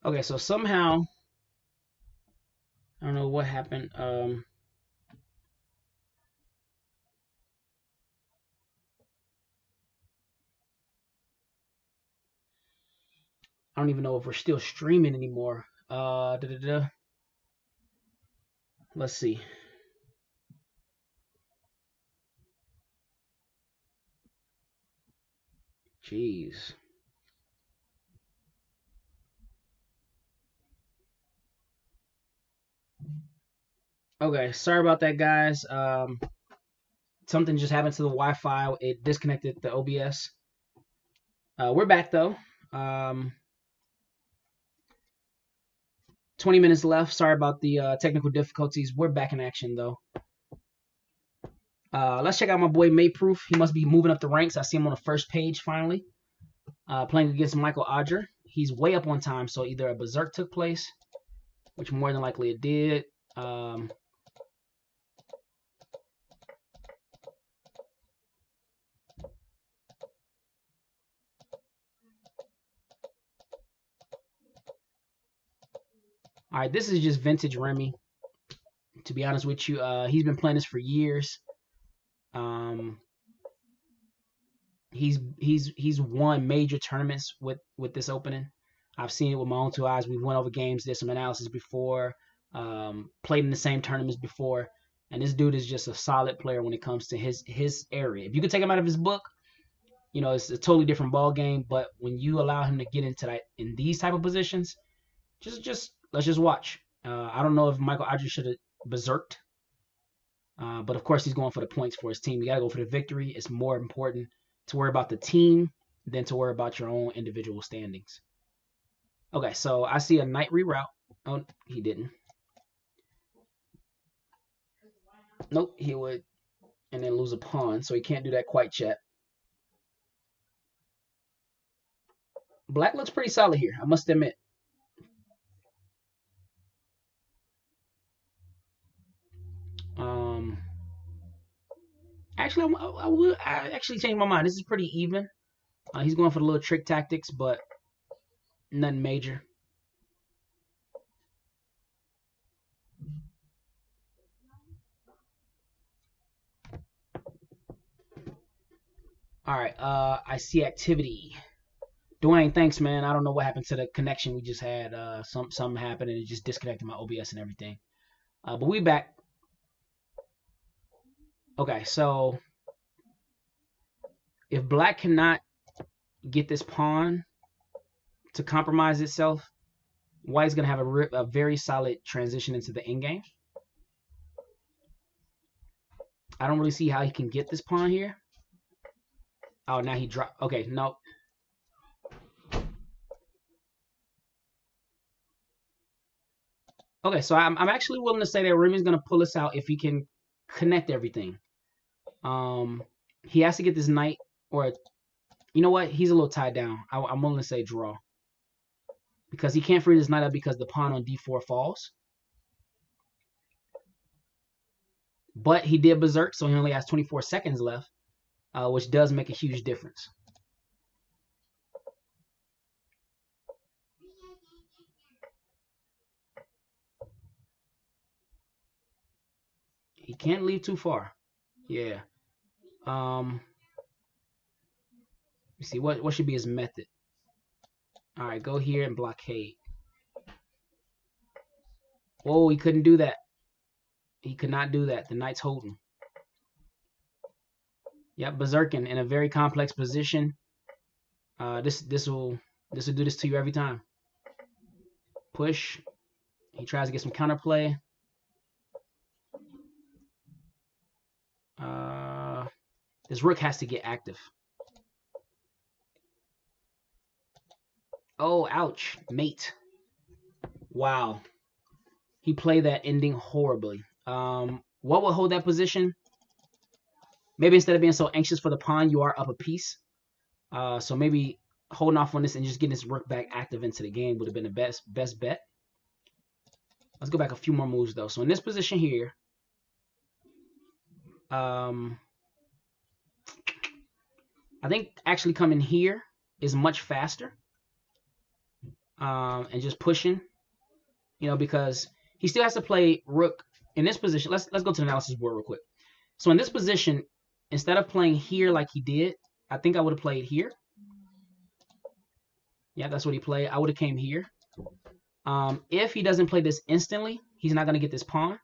Okay, so somehow I don't know what happened. I don't even know if we're still streaming anymore. Let's see. Jeez. Okay, sorry about that, guys. Something just happened to the Wi-Fi. It disconnected the OBS. We're back though. 20 minutes left. Sorry about the technical difficulties. We're back in action though. Let's check out my boy Mayproof. He must be moving up the ranks. I see him on the first page finally. Playing against Michael Odger. He's way up on time, so either a berserk took place, which more than likely it did. All right, this is just vintage Remy. To be honest with you, he's been playing this for years. He's won major tournaments with this opening. I've seen it with my own two eyes. We've went over games, did some analysis before, played in the same tournaments before, and this dude is just a solid player when it comes to his area. If you could take him out of his book, you know it's a totally different ball game. But when you allow him to get into that in these type of positions, just let's just watch. I don't know if Michael Odger should have berserked, but of course he's going for the points for his team. You gotta go for the victory. It's more important to worry about the team than to worry about your own individual standings. Okay, so I see a knight reroute. Oh, he didn't. Nope, he would, and then lose a pawn, so he can't do that quite yet. Black looks pretty solid here, I must admit. Actually, I actually changed my mind. This is pretty even. He's going for the little trick tactics, but nothing major. All right, I see activity. Dwayne, thanks, man. I don't know what happened to the connection we just had. Something happened and it just disconnected my OBS and everything. But we back. Okay, so if black cannot get this pawn to compromise itself, white's gonna have a very solid transition into the endgame. I don't really see how he can get this pawn here. Oh, now he dropped. Okay, no. Okay, so I'm actually willing to say that Remy's gonna pull us out if he can connect everything. He has to get this knight, or you know what? He's a little tied down. I'm willing to say draw because he can't free this knight up because the pawn on d4 falls. But he did berserk, so he only has 24 seconds left, which does make a huge difference. He can't leave too far. Yeah. Let me see what should be his method. All right, go here and blockade. Whoa, he couldn't do that. He could not do that. The knight's holding. Yep, berserking in a very complex position. This will do this to you every time. Push. He tries to get some counterplay. This rook has to get active. Oh, ouch. Mate. Wow. He played that ending horribly. What will hold that position? Maybe instead of being so anxious for the pawn, you are up a piece. So maybe holding off on this and just getting this rook back active into the game would have been the best bet. Let's go back a few more moves though. So in this position here, I think actually coming here is much faster. and just pushing, because he still has to play rook in this position. Let's go to the analysis board real quick. So in this position, instead of playing here like he did, I think I would have played here. Yeah, that's what he played. I would have came here. If he doesn't play this instantly, he's not going to get this pawn.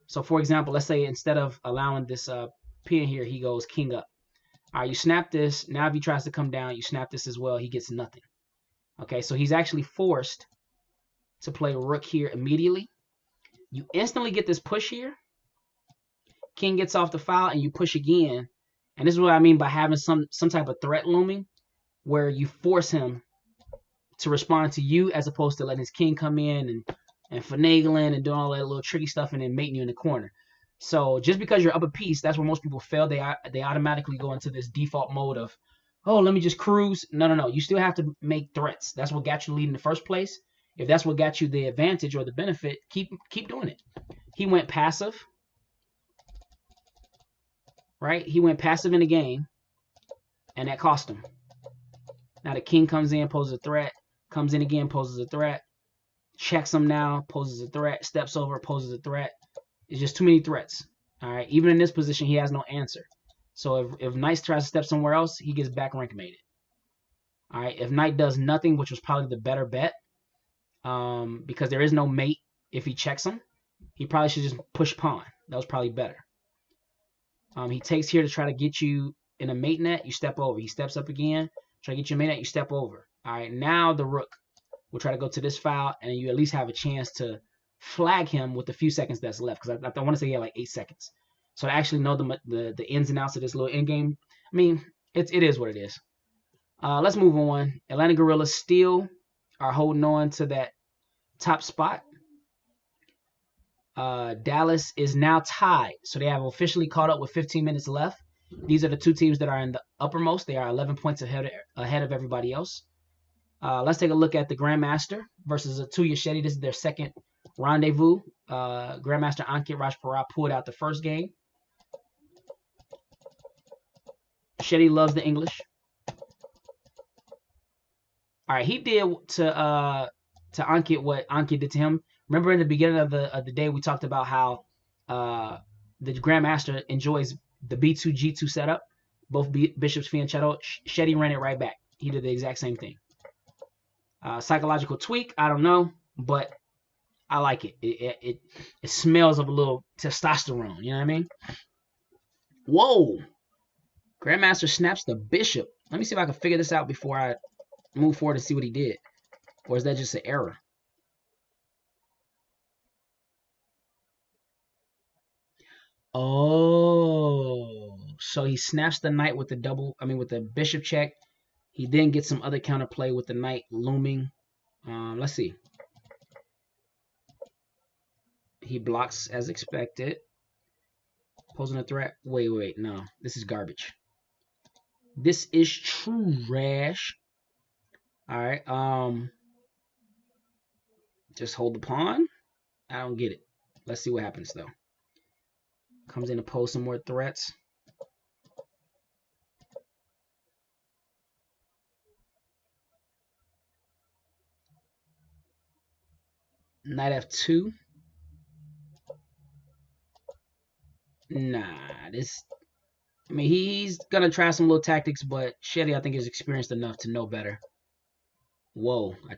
So for example, let's say instead of allowing this pin here, he goes king up. All right, you snap this. Now if he tries to come down, you snap this as well. He gets nothing. Okay, so he's actually forced to play rook here immediately. You instantly get this push here. King gets off the file, and you push again. And this is what I mean by having some type of threat looming, where you force him to respond to you as opposed to letting his king come in and finagling and doing all that little tricky stuff and then mating you in the corner. So just because you're up a piece, that's where most people fail. They automatically go into this default mode of, oh, let me just cruise. No. You still have to make threats. That's what got you the lead in the first place. If that's what got you the advantage or the benefit, keep doing it. He went passive, right? He went passive in the game, and that cost him. Now the king comes in, poses a threat, comes in again, poses a threat, checks him now, poses a threat, steps over, poses a threat. It's just too many threats. All right. Even in this position, he has no answer. So if knight tries to step somewhere else, he gets back rank mated. All right. If knight does nothing, which was probably the better bet, because there is no mate if he checks him, he probably should just push pawn. That was probably better. He takes here to try to get you in a mate net. You step over. He steps up again. Try to get your mate net. You step over. All right. Now the rook will try to go to this file, and you at least have a chance to flag him with the few seconds that's left, because I want to say he had like 8 seconds. So to actually know the ins and outs of this little end game, I mean, it is what it is. Let's move on. Atlanta Gorillas still are holding on to that top spot. Dallas is now tied, so they have officially caught up with 15 minutes left. These are the two teams that are in the uppermost. They are 11 points ahead of everybody else. Let's take a look at the Grandmaster versus Atuya Shetty. This is their second rendezvous. Grandmaster Ankit Rajpara pulled out the first game. Shetty loves the English. All right, he did to Ankit what Ankit did to him. Remember in the beginning of the day we talked about how the Grandmaster enjoys the B2 G2 setup, both bishops fianchetto. Shetty ran it right back. He did the exact same thing. Psychological tweak, I don't know, but I like it. It smells of a little testosterone. You know what I mean? Whoa! Grandmaster snaps the bishop. Let me see if I can figure this out before I move forward and see what he did. Or is that just an error? Oh, so he snaps the knight with the bishop check. He then gets some other counterplay with the knight looming. Let's see. He blocks as expected. Posing a threat. Wait. No, this is garbage. This is trash. All right. Just hold the pawn. I don't get it. Let's see what happens though. Comes in to pose some more threats. Knight F2. Nah, he's gonna try some little tactics, but Shetty, I think, is experienced enough to know better. Whoa, I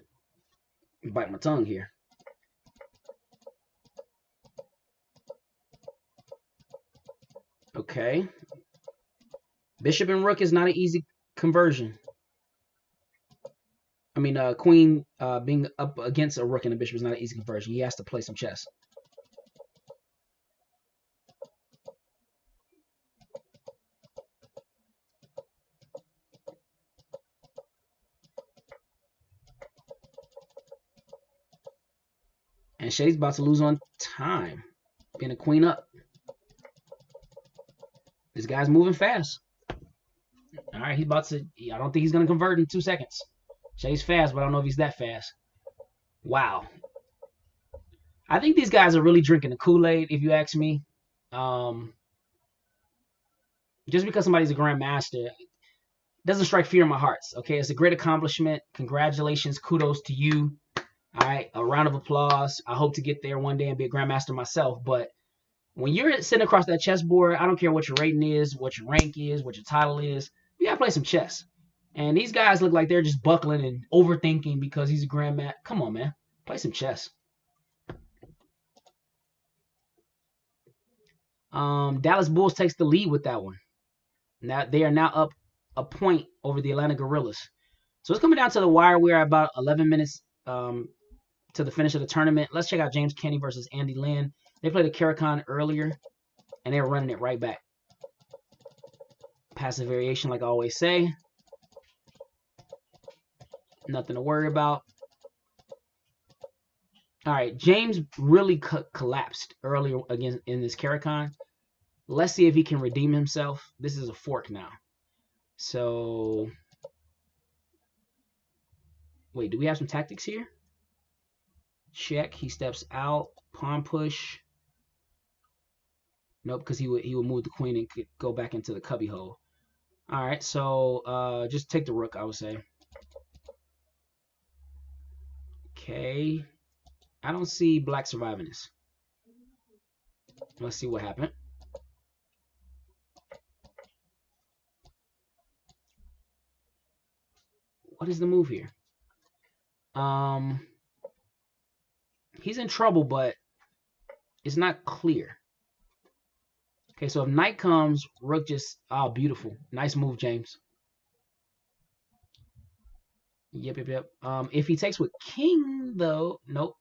bite my tongue here. Okay. Bishop and rook is not an easy conversion. I mean, queen being up against a rook and a bishop is not an easy conversion. He has to play some chess. And Shetty's about to lose on time. Being a queen up. This guy's moving fast. All right, he's about to... I don't think he's going to convert in 2 seconds. Shetty's fast, but I don't know if he's that fast. Wow. I think these guys are really drinking the Kool-Aid, if you ask me. Just because somebody's a grandmaster doesn't strike fear in my heart. Okay, it's a great accomplishment. Congratulations, kudos to you. All right, a round of applause. I hope to get there one day and be a grandmaster myself. But when you're sitting across that chessboard, I don't care what your rating is, what your rank is, what your title is. You gotta play some chess. And these guys look like they're just buckling and overthinking because he's a grandmaster. Come on, man, play some chess. Dallas Bulls takes the lead with that one. Now they are now up a point over the Atlanta Gorillas. So it's coming down to the wire. We're about 11 minutes to the finish of the tournament. Let's check out James Kenny versus Andy Lynn. They played a Caricon earlier, and they were running it right back. Passive variation, like I always say. Nothing to worry about. All right, James really collapsed earlier again in this Caricon. Let's see if he can redeem himself. This is a fork now. So, wait, do we have some tactics here? Check. He steps out. Pawn push. Nope, because he would move the queen and could go back into the cubby hole. All right, so just take the rook, I would say. Okay. I don't see black surviving this. Let's see what happened. What is the move here? He's in trouble, but it's not clear. Okay, so if knight comes, rook just, oh, beautiful. Nice move, James. Yep. If he takes with king, though, nope.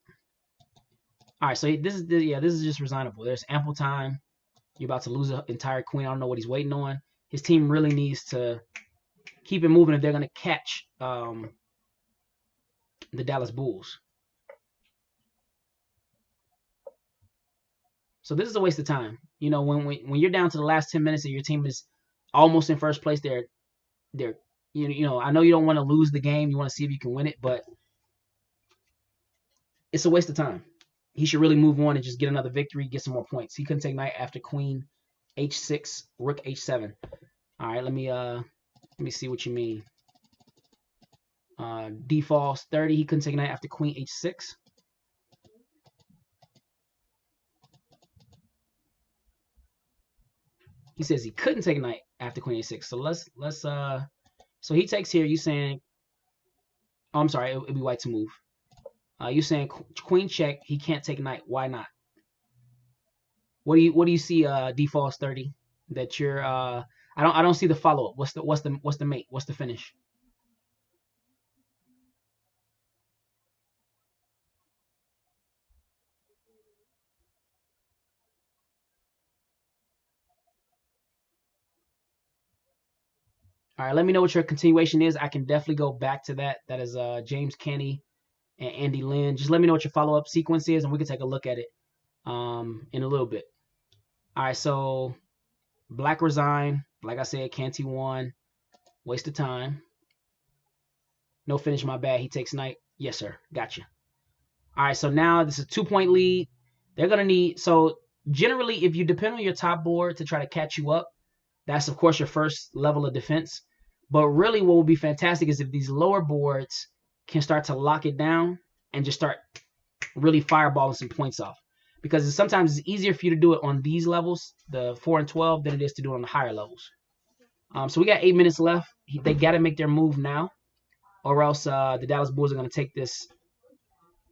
All right, so this is just resignable. There's ample time. You're about to lose an entire queen. I don't know what he's waiting on. His team really needs to keep it moving if they're going to catch the Dallas Bulls. So this is a waste of time. You know, when you're down to the last 10 minutes and your team is almost in first place, they're you know, I know you don't want to lose the game. You want to see if you can win it, but it's a waste of time. He should really move on and just get another victory, get some more points. He couldn't take knight after queen h6, rook h7. All right, let me see what you mean. D falls 30. He couldn't take knight after queen h6. He says he couldn't take knight after queen h6. So let's so he takes here. You saying? Oh, I'm sorry. It'd be white to move. You saying queen check? He can't take knight. Why not? What do you see? D falls 30. That you're. I don't see the follow up. What's the mate? What's the finish? All right, let me know what your continuation is. I can definitely go back to that. That is James Kenny and Andy Lynn. Just let me know what your follow-up sequence is, and we can take a look at it in a little bit. All right, so black resign. Like I said, Canty won. Waste of time. No finish, my bad. He takes knight. Yes, sir. Gotcha. All right, so now this is a 2-point lead. They're going to need, so generally, if you depend on your top board to try to catch you up, that's, of course, your first level of defense. But really what will be fantastic is if these lower boards can start to lock it down and just start really fireballing some points off. Because sometimes it's easier for you to do it on these levels, the 4 and 12, than it is to do it on the higher levels. So we got 8 minutes left. They got to make their move now, or else the Dallas Bulls are going to take this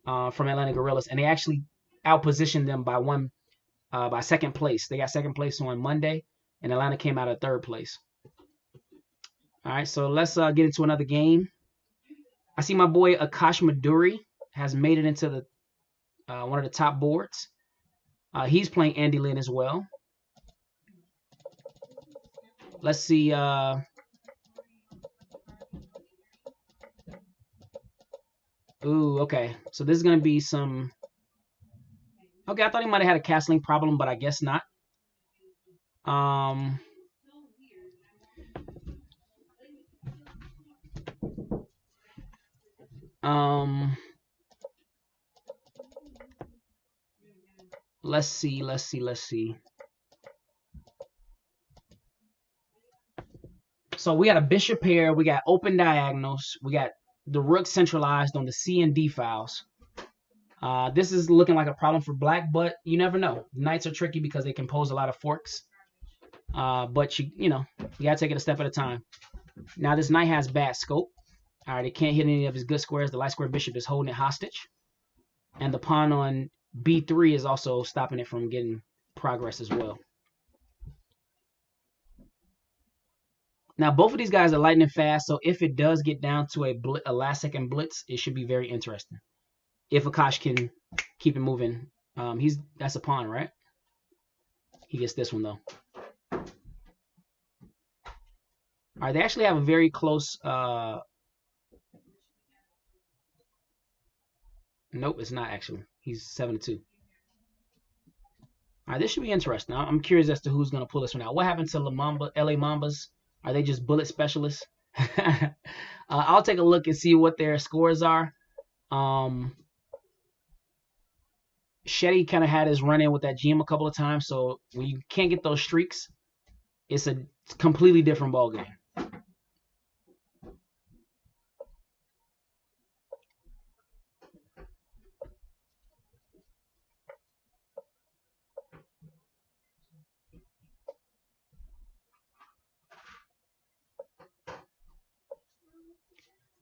from Atlanta Gorillas. And they actually outpositioned them by second place. They got second place on Monday, and Atlanta came out of third place. All right, so let's get into another game. I see my boy Akash Maduri has made it into the one of the top boards. He's playing Andy Lynn as well. Let's see. Ooh, okay. So this is going to be some... Okay, I thought he might have had a castling problem, but I guess not. Let's see. So So we got a bishop pair. We got open diagonals. We got the rook centralized on the C and D files. This is looking like a problem for black, but you never know. Knights are tricky because they can pose a lot of forks. But you gotta take it a step at a time. Now this knight has bad scope. All right, it can't hit any of his good squares. The light square bishop is holding it hostage, and the pawn on B3 is also stopping it from getting progress as well. Now both of these guys are lightning fast, so if it does get down to a last second blitz, it should be very interesting. If Akash can keep it moving, that's a pawn, right? He gets this one though. All right, they actually have a very close. Nope, it's not actually. He's 7-2. All right, this should be interesting. I'm curious as to who's going to pull this one out. What happened to LA Mambas? Are they just bullet specialists? I'll take a look and see what their scores are. Shetty kind of had his run in with that GM a couple of times, so when you can't get those streaks, it's a completely different ball game.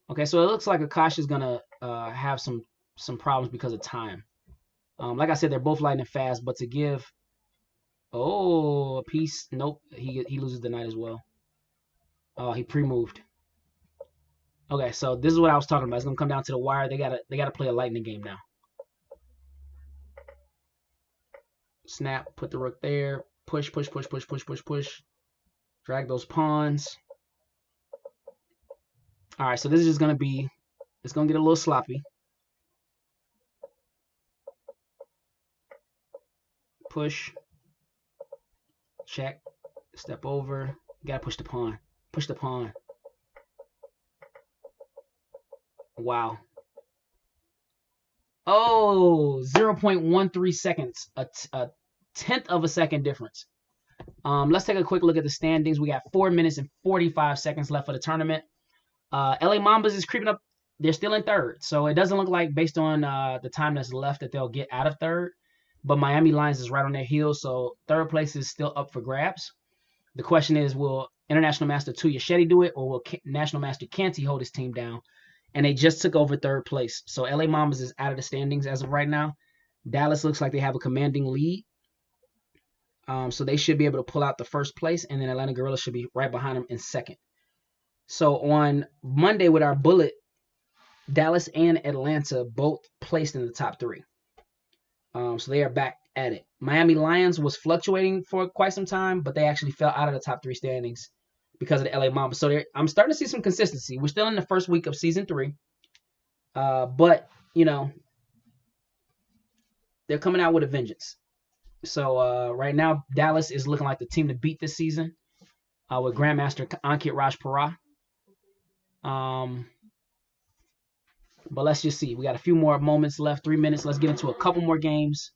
Okay, so it looks like Akash is gonna have some problems because of time. Like I said, they're both lightning fast, but to give a piece, nope, he loses the knight as well. Oh, he pre-moved. Okay, so this is what I was talking about. It's gonna come down to the wire. They gotta play a lightning game now. Snap, put the rook there, push. Drag those pawns. All right, so this is just gonna be, it's gonna get a little sloppy. Push, check, step over. You gotta push the pawn. Push the pawn. Wow. Oh, 0.13 seconds, a tenth of a second difference. Let's take a quick look at the standings. We got 4 minutes and 45 seconds left for the tournament. LA Mambas is creeping up. They're still in third, so it doesn't look like, based on the time that's left, that they'll get out of third. But Miami Lions is right on their heels, so third place is still up for grabs. The question is, will International Master Tuya Shetty do it, or will National Master Canty hold his team down? And they just took over third place. So LA Mambas is out of the standings as of right now. Dallas looks like they have a commanding lead. So they should be able to pull out the first place, and then Atlanta Guerrillas should be right behind them in second. So on Monday with our bullet, Dallas and Atlanta both placed in the top 3. So they are back at it. Miami Lions was fluctuating for quite some time, but they actually fell out of the top 3 standings because of the LA Mambas. So I'm starting to see some consistency. We're still in the first week of season 3. But, they're coming out with a vengeance. So right now, Dallas is looking like the team to beat this season with Grandmaster Ankit Rajpara. But let's just see. We got a few more moments left, 3 minutes. Let's get into a couple more games.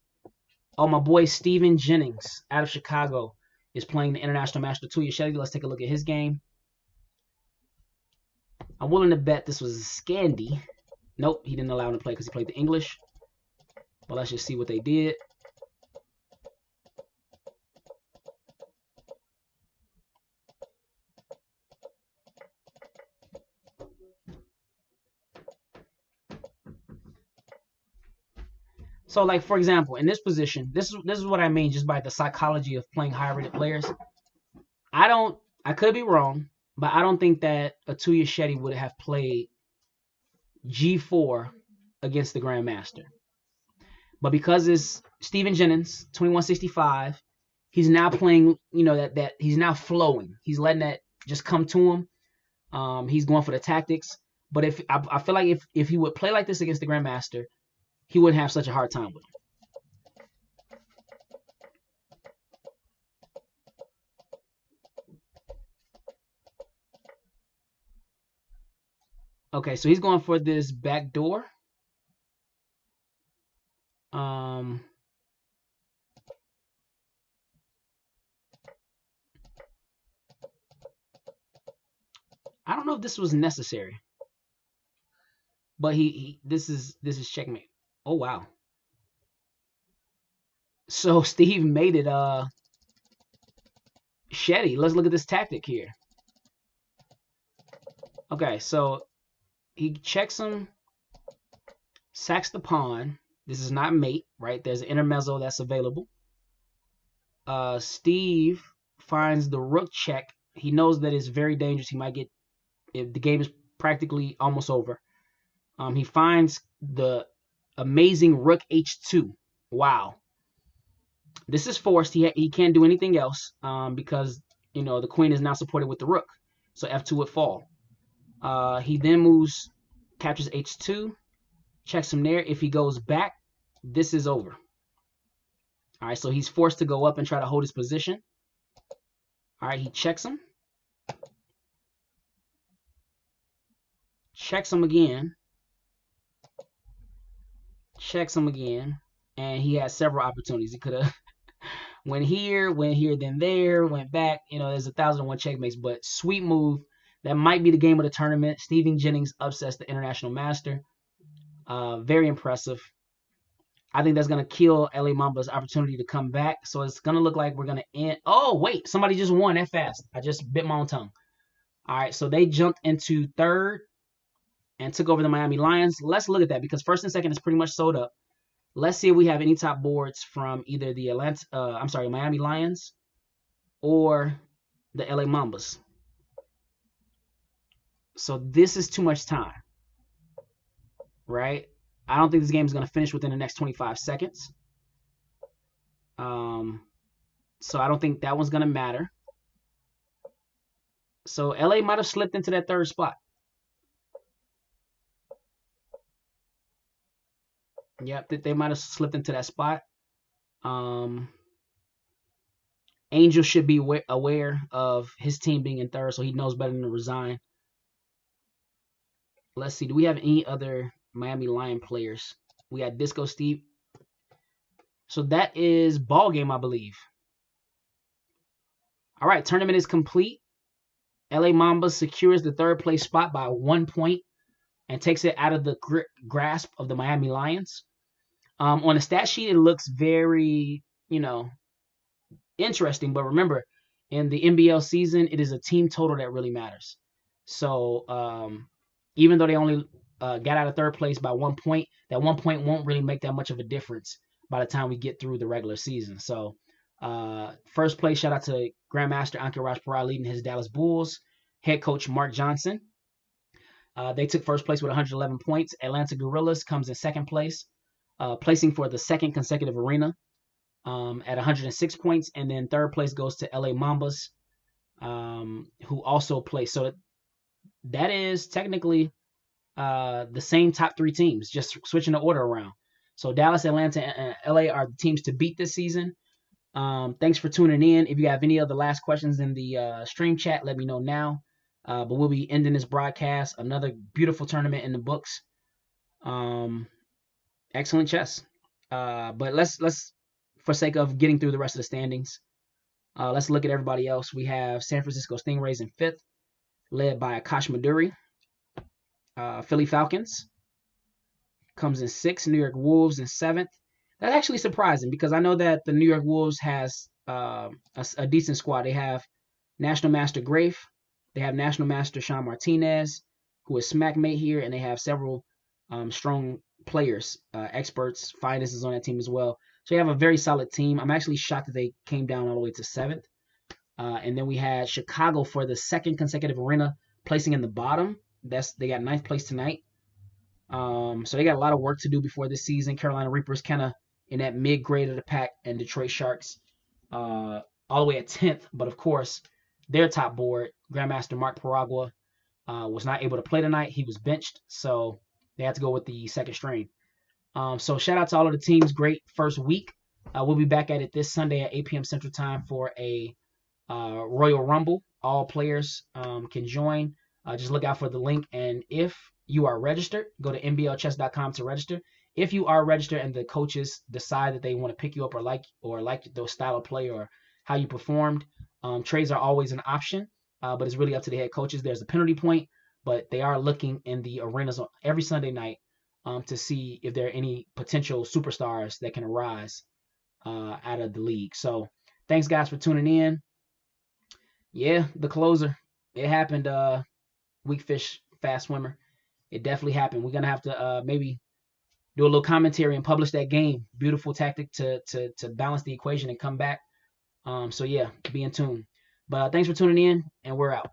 Oh, my boy Steven Jennings out of Chicago is playing the International Master Tuya Shetty. Let's take a look at his game. I'm willing to bet this was Scandi. Nope, he didn't allow him to play because he played the English. But let's just see what they did. So, like, for example, in this position, this is what I mean just by the psychology of playing high-rated players. I could be wrong, but I don't think that a Tuya Shetty would have played G4 against the Grandmaster. But because it's Steven Jennings, 2165, he's now playing, that he's now flowing. He's letting that just come to him. He's going for the tactics. But if I feel like if he would play like this against the Grandmaster, he wouldn't have such a hard time with him. Okay, so he's going for this back door. I don't know if this was necessary, but this is checkmate. Oh wow. So Steve made it Shetty. Let's look at this tactic here. Okay, so he checks him, sacks the pawn. This is not mate, right? There's an intermezzo that's available. Steve finds the rook check. He knows that it's very dangerous. He might get, if the game is practically almost over. He finds the amazing rook h2. Wow. This is forced. He can't do anything else because, you know, the queen is now supported with the rook. So f2 would fall. He then moves, captures h2, checks him there. If he goes back, this is over. All right, so he's forced to go up and try to hold his position. All right, he checks him. Checks him again. Checks him again. And he has several opportunities. He could have went here, then there, went back. You know, there's 1,001 checkmates, but sweet move. That might be the game of the tournament. Stephen Jennings upsets the international master. Very impressive. I think that's going to kill LA Mamba's opportunity to come back. So it's going to look like we're going to end. Oh, wait. Somebody just won that fast. I just bit my own tongue. All right. So they jumped into third and took over the Miami Lions. Let's look at that because first and second is pretty much sold up. Let's see if we have any top boards from either the Miami Lions or the LA Mambas. So this is too much time, right? I don't think this game is going to finish within the next 25 seconds. So I don't think that one's going to matter. So LA might have slipped into that third spot. Yep, they might have slipped into that spot. Angel should be aware of his team being in third, so he knows better than to resign. Let's see. Do we have any other Miami Lion players? We got Disco Steve. So that is ball game, I believe. All right, tournament is complete. LA Mamba secures the third place spot by 1 point and takes it out of the grasp of the Miami Lions. On the stat sheet, it looks very, interesting. But remember, in the NBL season, it is a team total that really matters. So even though they only got out of third place by 1 point, that 1 point won't really make that much of a difference by the time we get through the regular season. So first place, shout out to Grandmaster Ankit Rajpara leading his Dallas Bulls. Head coach Mark Johnson. They took first place with 111 points. Atlanta Gorillas comes in second place, placing for the second consecutive arena at 106 points. And then third place goes to LA Mambas, who also placed. So that is technically the same top three teams, just switching the order around. So Dallas, Atlanta, and LA are the teams to beat this season. Thanks for tuning in. If you have any other last questions in the stream chat, let me know now. But we'll be ending this broadcast. Another beautiful tournament in the books. Excellent chess. But let's for sake of getting through the rest of the standings, let's look at everybody else. We have San Francisco Stingrays in fifth, led by Akash Maduri. Philly Falcons comes in sixth. New York Wolves in seventh. That's actually surprising because I know that the New York Wolves has a decent squad. They have National Master Grafe. They have National Master Sean Martinez, who is smackmate here, and they have several strong players, experts. Finest is on that team as well. So you have a very solid team. I'm actually shocked that they came down all the way to seventh. And then we had Chicago for the second consecutive arena, placing in the bottom. They got ninth place tonight. So they got a lot of work to do before this season. Carolina Reapers kind of in that mid-grade of the pack, and Detroit Sharks all the way at 10th. But of course, their top board, Grandmaster Mark Paragua, was not able to play tonight. He was benched, so they had to go with the second string. So shout out to all of the teams. Great first week. We'll be back at it this Sunday at 8 p.m. Central Time for a Royal Rumble. All players can join. Just look out for the link. And if you are registered, go to nblchess.com to register. If you are registered and the coaches decide that they want to pick you up or like the style of play or how you performed, trades are always an option. but it's really up to the head coaches. There's a penalty point, but they are looking in the arenas every Sunday night to see if there are any potential superstars that can arise out of the league. So thanks, guys, for tuning in. Yeah, the closer. It happened, weak fish, fast swimmer. It definitely happened. We're going to have to maybe do a little commentary and publish that game. Beautiful tactic to balance the equation and come back. So, yeah, be in tune. But thanks for tuning in, and we're out.